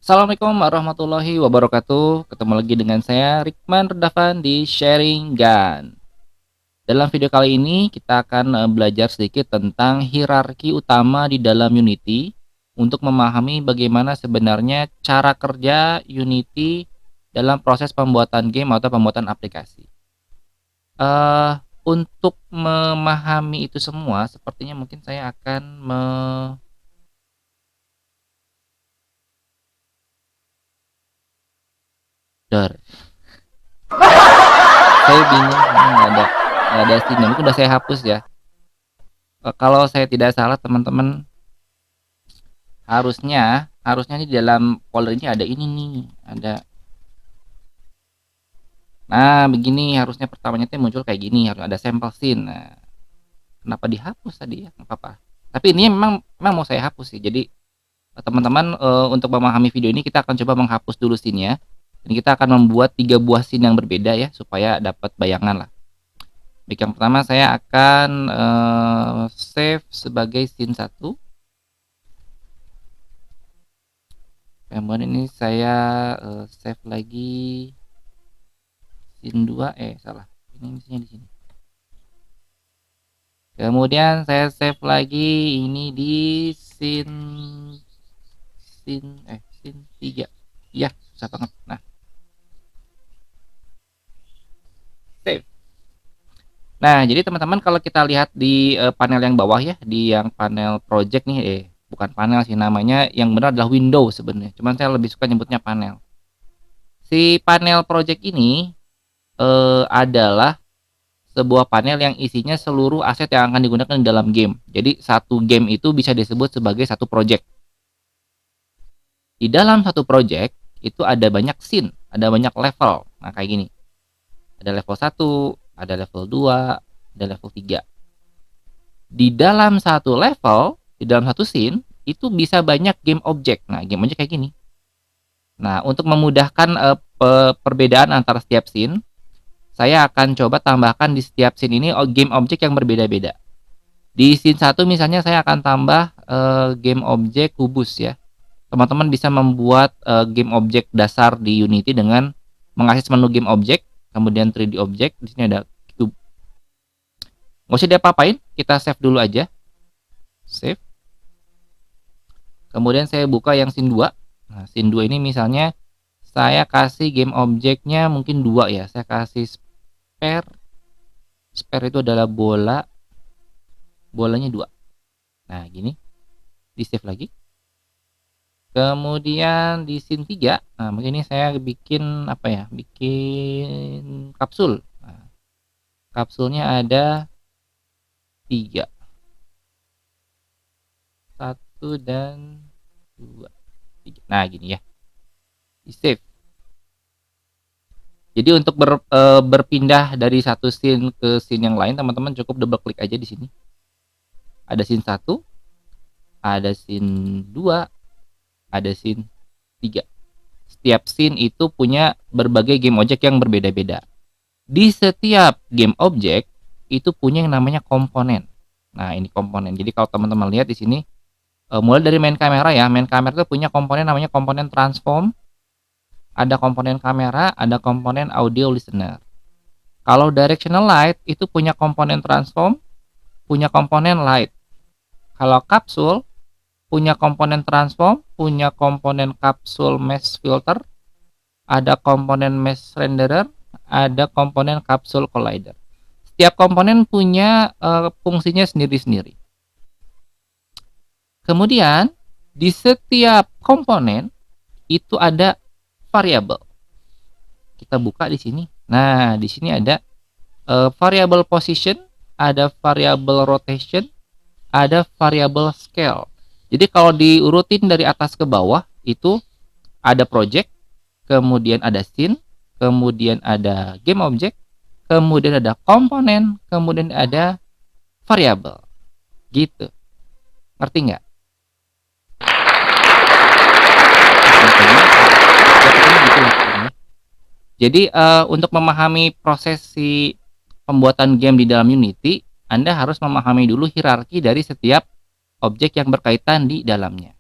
Assalamualaikum warahmatullahi wabarakatuh. Ketemu lagi dengan saya Rikman Redavan di Sharing Gun. Dalam video kali ini kita akan belajar sedikit tentang hierarki utama di dalam Unity untuk memahami bagaimana sebenarnya cara kerja Unity dalam proses pembuatan game atau pembuatan aplikasi. Eh untuk memahami itu semua, sepertinya mungkin saya akan Dar. Saya bingung, ini nggak ada sinyal. Mungkin udah saya hapus ya. Kalau saya tidak salah teman-teman, harusnya di dalam folder ini ada ini nih, ada. Nah, begini harusnya pertamanya tuh muncul kayak gini, harus ada sampel scene. Nah, kenapa dihapus tadi ya? Nggak apa-apa. Tapi ini memang mau saya hapus sih. Jadi teman-teman, untuk memahami video ini kita akan coba menghapus dulu scene-nya. Dan kita akan membuat 3 buah scene yang berbeda ya supaya dapat bayangan lah. Baik, yang pertama saya akan save sebagai scene 1. Kemudian ini saya save lagi scene 2, salah. Ini misinya di sini. Kemudian saya save lagi ini di scene 3. Iya, susah banget. Nah, save. Nah, jadi teman-teman kalau kita lihat di panel yang bawah ya, di yang panel project nih, bukan panel sih namanya, yang benar adalah window sebenarnya. Cuman saya lebih suka nyebutnya panel. Si panel project ini adalah sebuah panel yang isinya seluruh aset yang akan digunakan di dalam game. Jadi satu game itu bisa disebut sebagai satu project. Di dalam satu project itu ada banyak scene, ada banyak level. Nah, kayak gini. Ada level 1, ada level 2, ada level 3. Di dalam satu level, di dalam satu scene itu bisa banyak game object. Nah, game object kayak gini. Nah, untuk memudahkan perbedaan antara setiap scene, saya akan coba tambahkan di setiap scene ini game object yang berbeda-beda. Di scene 1 misalnya saya akan tambah game object kubus ya. Teman-teman bisa membuat game object dasar di Unity dengan mengakses menu game object, kemudian 3D object, di sini ada cube. Nggak usah diapa-apain, kita save dulu aja. Save. Kemudian saya buka yang scene 2. Nah, scene 2 ini misalnya saya kasih game objectnya mungkin 2 ya. Saya kasih spare. Spare itu adalah bola. Bolanya 2. Nah, gini. Di save lagi. Kemudian di scene 3, nah mungkin ini saya bikin apa ya? Bikin kapsul. Nah, kapsulnya ada 3. 1 dan 2. 3. Nah, gini ya. Di save. Jadi untuk berpindah dari satu scene ke scene yang lain, teman-teman cukup double klik aja di sini. Ada scene 1, ada scene 2, ada scene 3. Setiap scene itu punya berbagai game object yang berbeda-beda. Di setiap game object itu punya yang namanya komponen. Nah, ini komponen. Jadi kalau teman-teman lihat di sini, mulai dari main kamera ya. Main kamera itu punya komponen namanya komponen transform. Ada komponen kamera, ada komponen audio listener. Kalau directional light itu punya komponen transform, punya komponen light. Kalau kapsul punya komponen transform, punya komponen kapsul mesh filter, ada komponen mesh renderer, ada komponen kapsul collider. Setiap komponen punya fungsinya sendiri-sendiri. Kemudian di setiap komponen itu ada variabel. Kita buka di sini. Nah, di sini ada variabel position, ada variabel rotation, ada variabel scale. Jadi kalau diurutin dari atas ke bawah itu ada project, kemudian ada scene, kemudian ada game object, kemudian ada komponen, kemudian ada variabel. Gitu. Ngerti nggak? Jadi untuk memahami proses si pembuatan game di dalam Unity, Anda harus memahami dulu hierarki dari setiap objek yang berkaitan di dalamnya.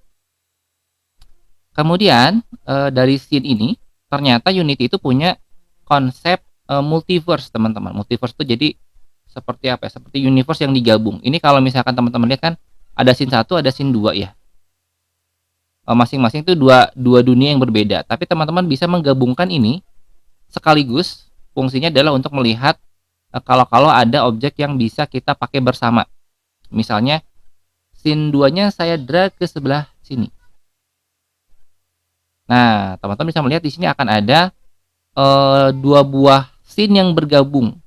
Kemudian dari scene ini ternyata Unity itu punya konsep multiverse, teman-teman. Multiverse itu jadi seperti apa ya? Seperti universe yang digabung. Ini kalau misalkan teman-teman lihat kan ada scene 1, ada scene 2 ya. Masing-masing itu dua dunia yang berbeda. Tapi teman-teman bisa menggabungkan ini sekaligus. Fungsinya adalah untuk melihat kalau ada objek yang bisa kita pakai bersama. Misalnya scene 2-nya saya drag ke sebelah sini. Nah, teman-teman bisa melihat di sini akan ada dua buah scene yang bergabung.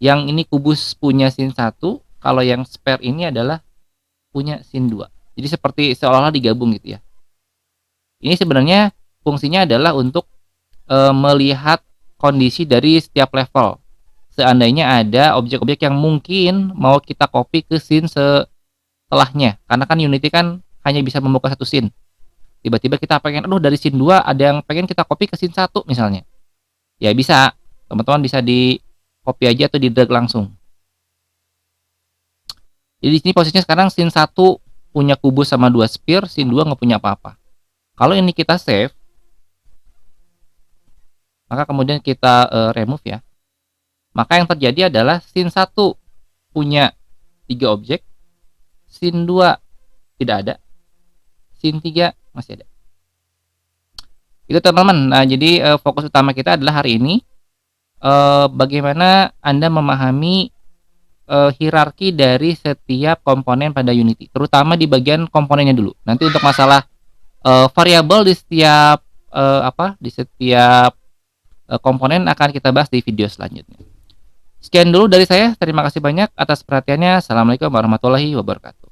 Yang ini kubus punya scene 1, kalau yang spare ini adalah punya scene 2. Jadi seperti seolah-olah digabung gitu ya. Ini sebenarnya fungsinya adalah untuk melihat kondisi dari setiap level. Seandainya ada objek-objek yang mungkin mau kita copy ke scene setelahnya. Karena kan Unity kan hanya bisa membuka satu scene. Tiba-tiba kita pengen, aduh dari scene 2 ada yang pengen kita copy ke scene 1 misalnya. Ya bisa, teman-teman bisa di copy aja atau di drag langsung. Jadi di sini posisinya sekarang scene 1 punya kubus sama 2 sphere, scene 2 nggak punya apa-apa. Kalau ini kita save, maka kemudian kita remove ya. Maka yang terjadi adalah scene 1 punya 3 objek, scene 2 tidak ada, scene 3 masih ada. Itu teman-teman. Nah, jadi fokus utama kita adalah hari ini bagaimana Anda memahami hierarki dari setiap komponen pada Unity, terutama di bagian komponennya dulu. Nanti untuk masalah variabel di setiap komponen akan kita bahas di video selanjutnya. Sekian dulu dari saya. Terima kasih banyak atas perhatiannya. Assalamualaikum warahmatullahi wabarakatuh.